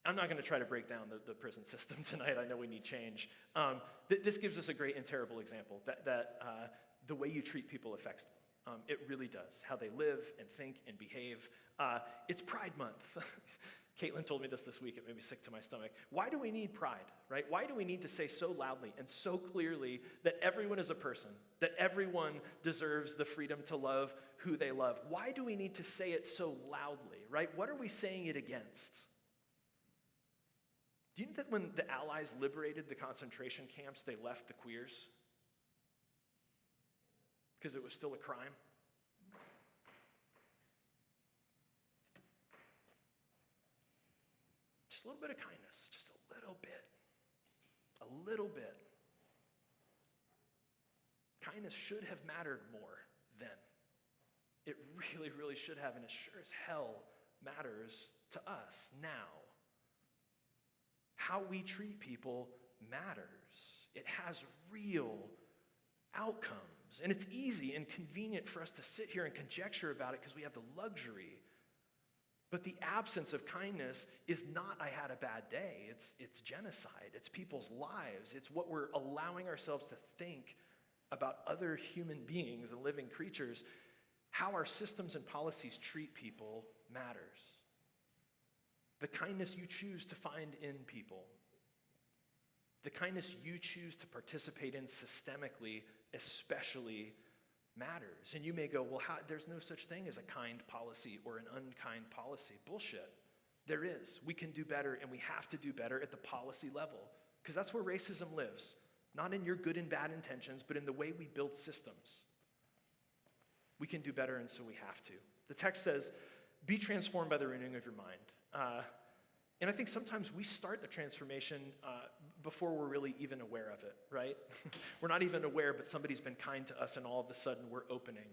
I'm not going to try to break down the prison system tonight. I know we need change. This gives us a great and terrible example that the way you treat people affects them. It really does. How they live and think and behave. It's Pride Month. Caitlin told me this week. It made me sick to my stomach. Why do we need pride, right? Why do we need to say so loudly and so clearly that everyone is a person, that everyone deserves the freedom to love who they love? Why do we need to say it so loudly, right? What are we saying it against? Do you know that when the Allies liberated the concentration camps, they left the queers? Because it was still a crime? Just a little bit of kindness, just a little bit. A little bit. Kindness should have mattered more then. It really, really should have, and it sure as hell matters to us now. How we treat people matters. It has real outcomes. And it's easy and convenient for us to sit here and conjecture about it because we have the luxury. But the absence of kindness is not, I had a bad day. It's genocide. It's people's lives. It's what we're allowing ourselves to think about other human beings and living creatures. How our systems and policies treat people matters. The kindness you choose to find in people, the kindness you choose to participate in systemically especially matters. And you may go, well, there's no such thing as a kind policy or an unkind policy. Bullshit. There is. We can do better, and we have to do better at the policy level, because that's where racism lives. Not in your good and bad intentions, but in the way we build systems. We can do better, and so we have to. The text says, be transformed by the renewing of your mind. And I think sometimes we start the transformation before we're really even aware of it, right? We're not even aware, but somebody's been kind to us, and all of a sudden we're opening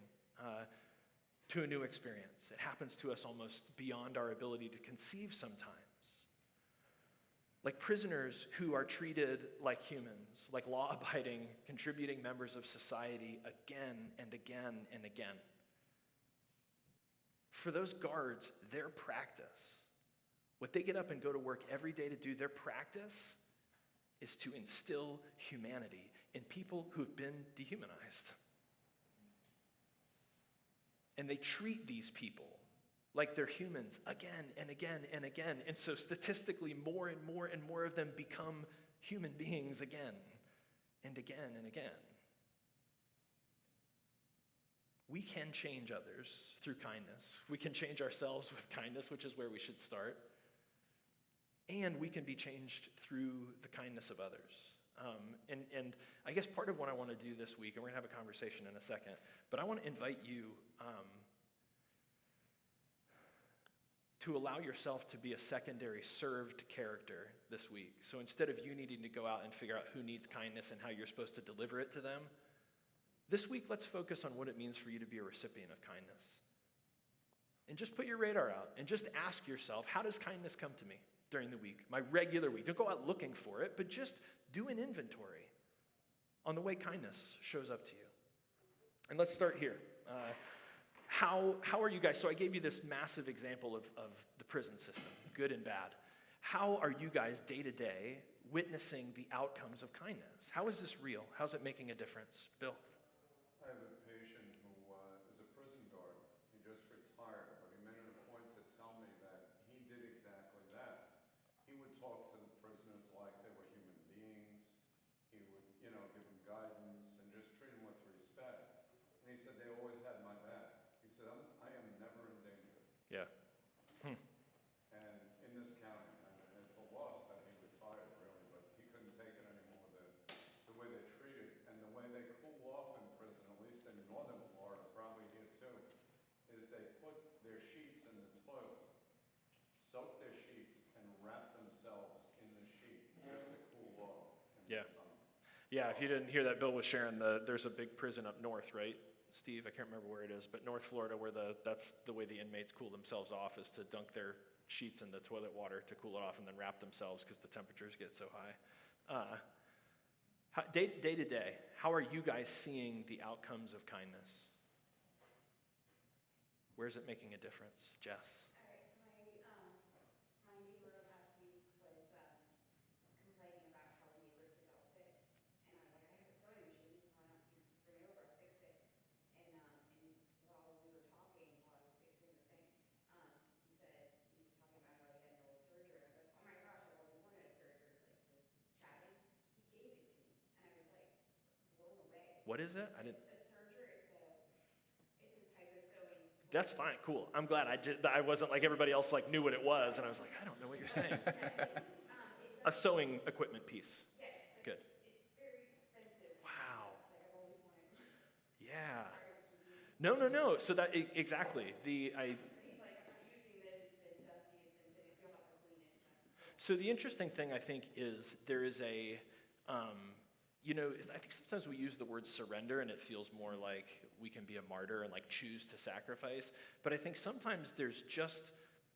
to a new experience. It happens to us almost beyond our ability to conceive sometimes. Like prisoners who are treated like humans, like law-abiding, contributing members of society again and again and again. For those guards, their practice, what they get up and go to work every day to do, their practice is to instill humanity in people who've been dehumanized. And they treat these people like they're humans again and again and again. And so statistically, more and more and more of them become human beings again and again and again. We can change others through kindness. We can change ourselves with kindness, which is where we should start. And we can be changed through the kindness of others. And I guess part of what I want to do this week, and we're going to have a conversation in a second, but I want to invite you to allow yourself to be a secondary served character this week. So instead of you needing to go out and figure out who needs kindness and how you're supposed to deliver it to them, this week let's focus on what it means for you to be a recipient of kindness. And just put your radar out and just ask yourself, how does kindness come to me during the week, my regular week? Don't go out looking for it, but just do an inventory on the way kindness shows up to you. And let's start here. How are you guys? So I gave you this massive example of the prison system, good and bad. How are you guys day to day witnessing the outcomes of kindness? How is this real? How's it making a difference? Bill?
I have a patient who is a prison guard. He just retired, but he made it a point to tell me that he did exactly that. He would talk to the prisoners like they were human beings. He would, give them guidance and just treat them with respect. And he said, they always had my back. He said, I am never in danger.
Yeah.
And in this county, and it's a loss that he retired, really, but he couldn't take it anymore, the way they treated and the way they cool off in prison, at least in northern Florida, probably here too, is they put their sheets in the toilet, soak their sheets, and wrap themselves in the sheet just to cool off in the summer.
Yeah, if you didn't hear that, Bill was sharing there's a big prison up north, right? Steve, I can't remember where it is, but North Florida, where that's the way the inmates cool themselves off, is to dunk their sheets in the toilet water to cool it off and then wrap themselves because the temperatures get so high. Day to day, how are you guys seeing the outcomes of kindness? Where is it making a difference? Jess?
All right, my neighbor last week
What is it? I didn't.
A serger, it's a type of sewing.
That's fine, cool. I'm glad I wasn't like everybody else like knew what it was, and I was like, I don't know what you're saying. A sewing equipment piece.
Yes.
Good.
It's very expensive.
Wow.
Like I've always wanted.
Yeah.
Sorry to keep you.
No. So that exactly
He's like, I'm using this. It's been dusty. It's been sitting. You'll have to clean it.
So the interesting thing I think is there is a, I think sometimes we use the word surrender and it feels more like we can be a martyr and like choose to sacrifice. But I think sometimes there's just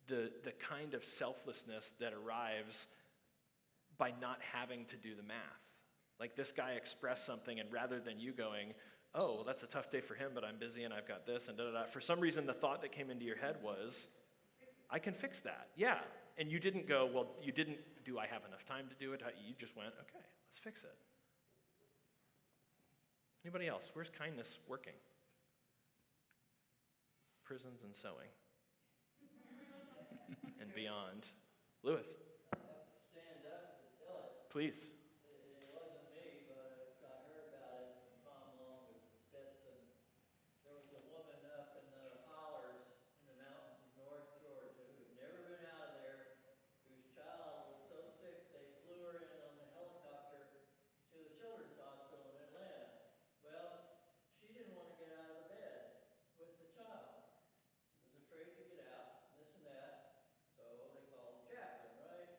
the kind of selflessness that arrives by not having to do the math. Like this guy expressed something, and rather than you going, oh, well, that's a tough day for him, but I'm busy and I've got this and da-da-da. For some reason, the thought that came into your head was, I can fix that. Yeah. And you didn't go, well, do I have enough time to do it? You just went, okay, let's fix it. Anybody else? Where's kindness working? Prisons and sewing. And beyond. Lewis.
Stand up to tell it.
Please.
It wasn't me, but I heard about it when Tom Long was at Stetson. There was a woman up in the hollers in the mountains of North Georgia who had never been out of there, whose child was so sick they flew her in on the helicopter to the children's hospital in Atlanta. Well, she didn't want to get out of the bed with the child. Was afraid to get out, this and that. So they called the chaplain, right?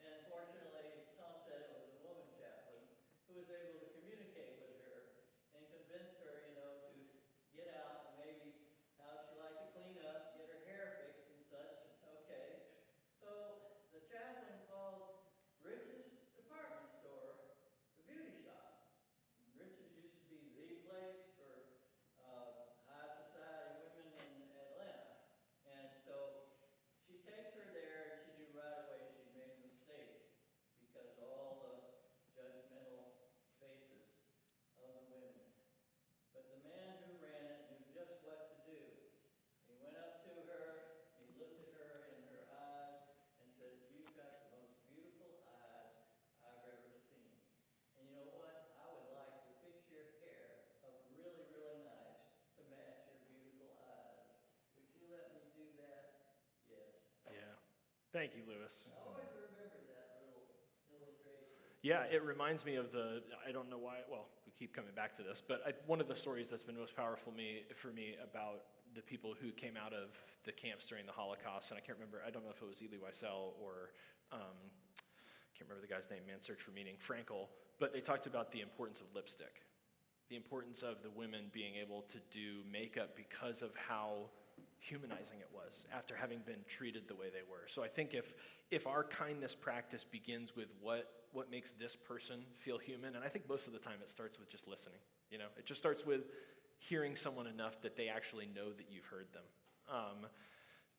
And fortunately, Tom said it was a woman chaplain who was able to communicate with her and convince her, to get out and maybe how she liked to clean up, get her hair fixed and such. Okay. So the chaplain called Rich's department store the beauty shop. Rich's used to be the place for high society women in Atlanta. And so she takes her there, and she knew right away she'd made a mistake because of all the judgmental faces of the women. But the man who ran it knew just what to do. He went up to her, he looked at her in her eyes, and said, "You've got the most beautiful eyes I've ever seen. And you know what? I would like to fix your hair up really, really nice to match your beautiful eyes. Would you let me do that?" Yes.
Yeah. Thank you, Lewis.
I always remember that little illustration.
Yeah, it reminds me of I don't know why, well, we keep coming back to this, but one of the stories that's been most powerful for me about the people who came out of the camps during the Holocaust, and I can't remember, I don't know if it was Elie Wiesel or, can't remember the guy's name, Man's Search for Meaning, Frankel, but they talked about the importance of lipstick, the importance of the women being able to do makeup because of how humanizing it was after having been treated the way they were. So I think if our kindness practice begins with what makes this person feel human, and I think most of the time it starts with just listening. It just starts with hearing someone enough that they actually know that you've heard them.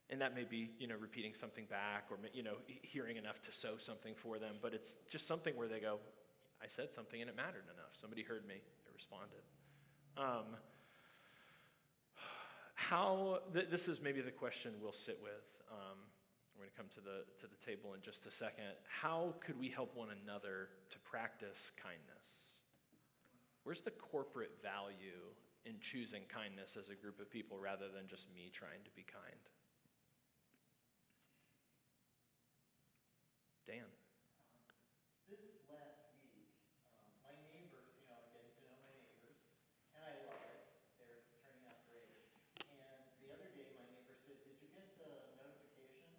And that may be, repeating something back or, hearing enough to sow something for them, but it's just something where they go, I said something and it mattered enough. Somebody heard me, they responded. This is maybe the question we'll sit with. We're going to come to the table in just a second. How could we help one another to practice kindness? Where's the corporate value in choosing kindness as a group of people rather than just me trying to be kind? Dan.
This last week, my neighbors, getting to know my neighbors, and I love it. They're turning out great. And the other day, my neighbor said, "Did you get the notification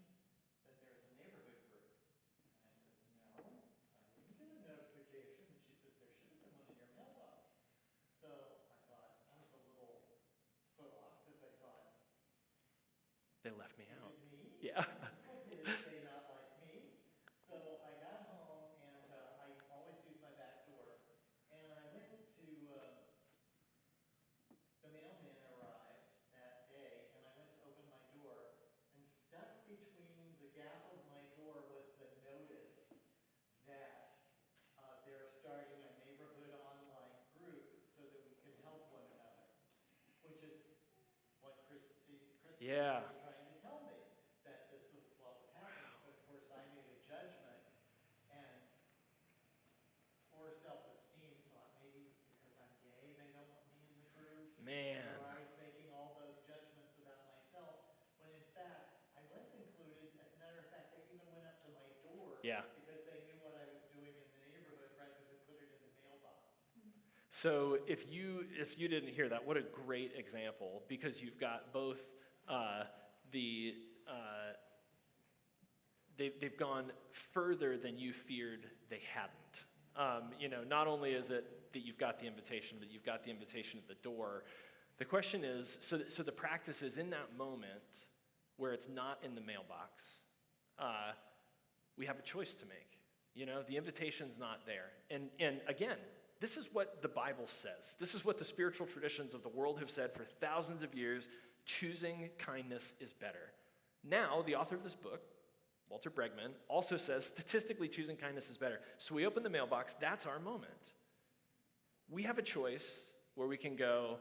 that there's a neighborhood group?" And I said, "No, I didn't get a notification." And she said, "There should have been one in your mailbox." So I thought, I was a little put off because I thought,
They left me
is
out.
it me?
Yeah.
Did they not like me? So I got home, and I always use my back door. And I went to, the mailman arrived that day, and I went to open my door, and stuck between the gap of my door was the notice that they're starting a neighborhood online group so that we can help one another, which is what Christy
Yeah.
was trying to tell me, that this was what was happening. But of course, I made a judgment, and for self-esteem, thought maybe because I'm
Man.
Where I was making all those judgments about myself, when in fact, I was included. As a matter of fact, they even went up to my door
Yeah.
because they knew what I was doing in the neighborhood rather than put it in the mailbox.
So if you didn't hear that, what a great example, because you've got both they've gone further than you feared they hadn't. Not only is it that you've got the invitation, but you've got the invitation at the door. The question is, so the practice is in that moment where it's not in the mailbox, we have a choice to make. The invitation's not there. And again, this is what the Bible says. This is what the spiritual traditions of the world have said for thousands of years. Choosing kindness is better. Now, the author of this book, Walter Bregman, also says statistically choosing kindness is better. So we open the mailbox, that's our moment. We have a choice where we can go,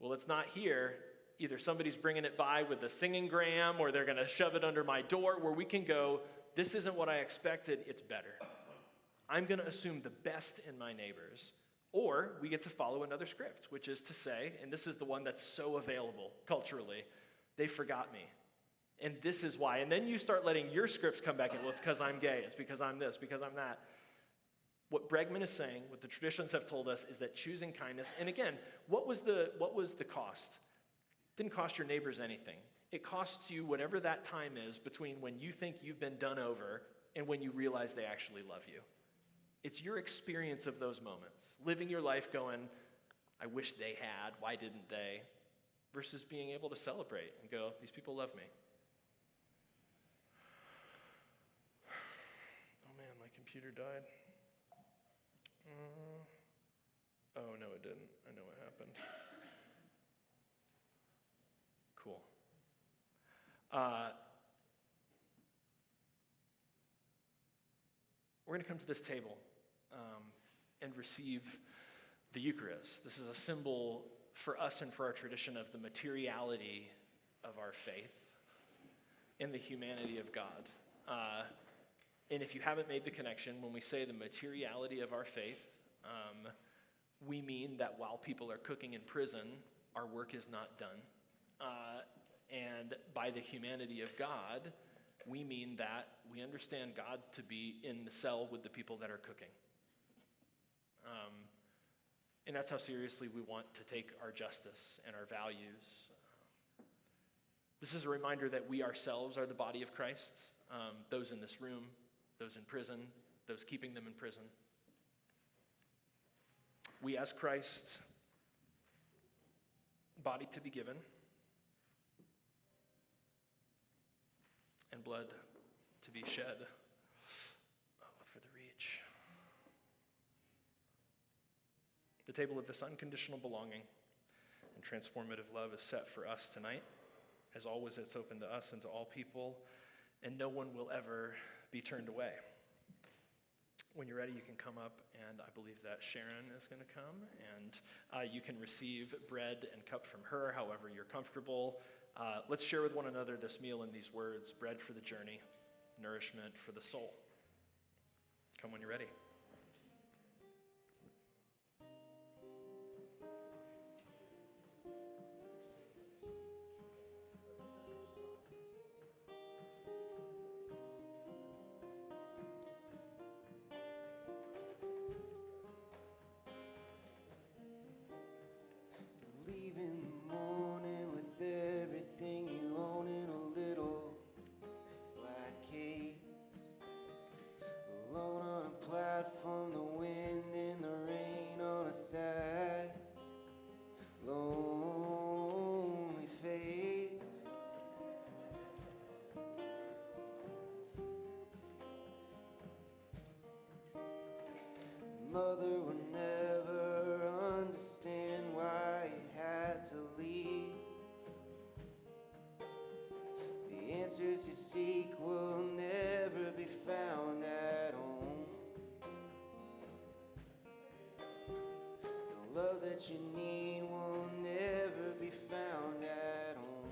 well, it's not here. Either somebody's bringing it by with a singing gram or they're going to shove it under my door, where we can go, this isn't what I expected, it's better. I'm going to assume the best in my neighbors. Or we get to follow another script, which is to say, and this is the one that's so available culturally, they forgot me. And this is why. And then you start letting your scripts come back in. Well, it's because I'm gay. It's because I'm this, because I'm that. What Bregman is saying, what the traditions have told us, is that choosing kindness, and again, what was the cost? It didn't cost your neighbors anything. It costs you whatever that time is between when you think you've been done over and when you realize they actually love you. It's your experience of those moments, living your life going, I wish they had, why didn't they? Versus being able to celebrate and go, these people love me. Oh man, my computer died. Oh no, it didn't. I know what happened. Cool. We're going to come to this table and receive the Eucharist. This is a symbol for us and for our tradition of the materiality of our faith and the humanity of God. And if you haven't made the connection, when we say the materiality of our faith, we mean that while people are cooking in prison, our work is not done. And by the humanity of God, we mean that we understand God to be in the cell with the people that are cooking. And that's how seriously we want to take our justice and our values. This is a reminder that we ourselves are the body of Christ, those in this room, those in prison, those keeping them in prison. We ask Christ, body to be given, and blood to be shed for the reach. The table of this unconditional belonging and transformative love is set for us tonight. As always, it's open to us and to all people, and no one will ever be turned away. When you're ready, you can come up, and I believe that Sharon is going to come, and you can receive bread and cup from her, however you're comfortable. Let's share with one another this meal in these words: bread for the journey, nourishment for the soul. Come when you're ready.
Leave in the morning with everything you own in a little black case. Alone on a platform, the wind and the rain on a sad, lonely face. Mother would never understand why you had to leave. The answers you seek will never be found at home. The love that you need will never be found at home.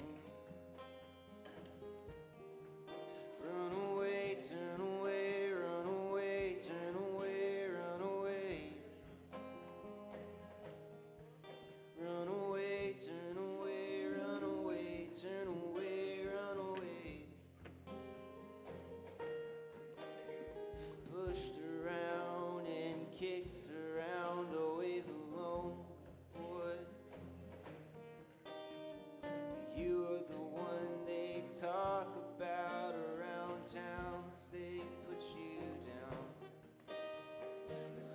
Run away, turn away, run away, turn away, run away. Run away.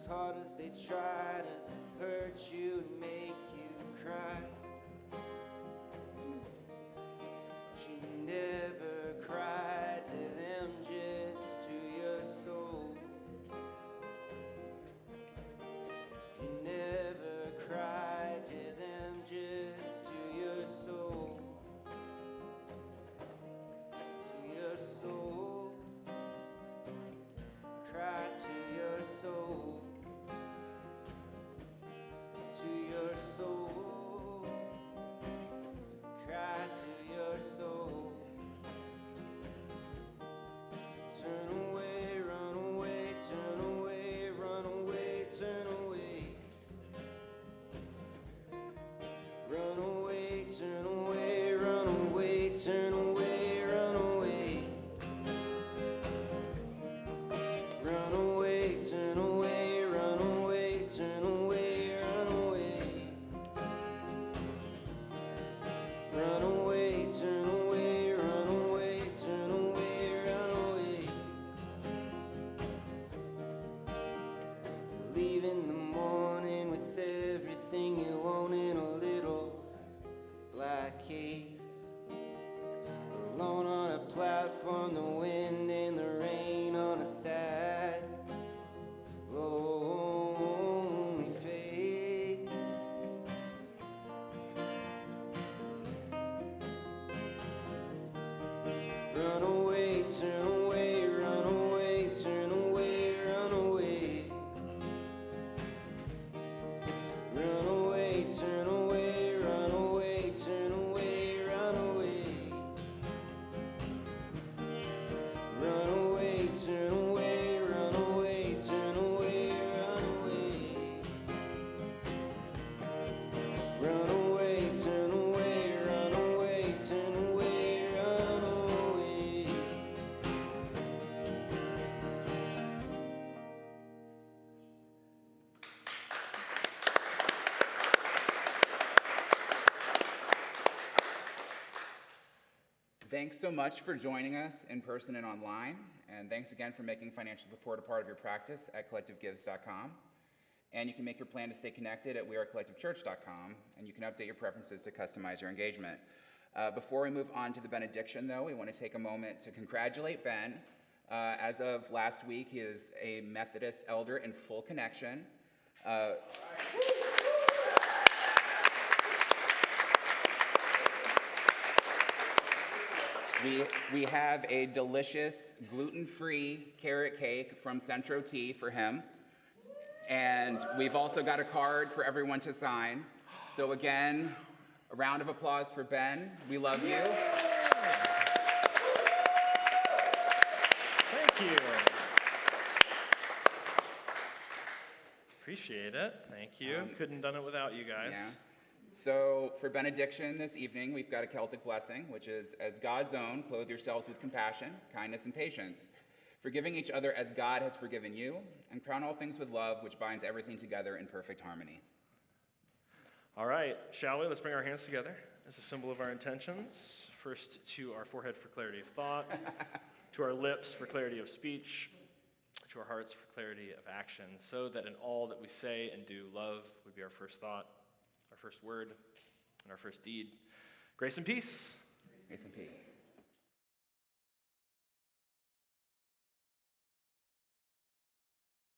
hard as they try to hurt you and make you cry. But you never cry to them, just to your soul. You never cry to them, just to your soul. To your soul. Cry to your soul. To your soul. Cry to your soul. Turn away, run away, turn away, run away, turn away. Run away, turn away, run away, turn away, run away. Run away, turn away, run away, turn away, run away. Run away, turn away, run away, turn away, run away. Leave in the morning with everything you want in a little black case. Alone on a platform, the wind and the rain on a sad, lonely face. Run away, turn away, run away, turn away, run away. Run away, turn away, run away, turn away, run away. Run away, turn away, run away, turn away, run away. Run away, turn away, run away, turn away, run away.
Thanks so much for joining us in person and online, and thanks again for making financial support a part of your practice at collectivegives.com. And you can make your plan to stay connected at wearecollectivechurch.com, and you can update your preferences to customize your engagement. Before we move on to the benediction, though, we want to take a moment to congratulate Ben. As of last week, he is a Methodist elder in full connection. We have a delicious gluten-free carrot cake from Centro Tea for him. And we've also got a card for everyone to sign. So again, a round of applause for Ben. We love you.
Thank you. Appreciate it. Thank you. Couldn't have done it without you guys.
Yeah. So for benediction this evening, we've got a Celtic blessing, which is, as God's own, clothe yourselves with compassion, kindness, and patience, forgiving each other as God has forgiven you, and crown all things with love, which binds everything together in perfect harmony.
All right, shall we? Let's bring our hands together as a symbol of our intentions. First to our forehead for clarity of thought, to our lips for clarity of speech, to our hearts for clarity of action, so that in all that we say and do, love would be our first thought, our first word, and our first deed. Grace and peace.
Grace and peace.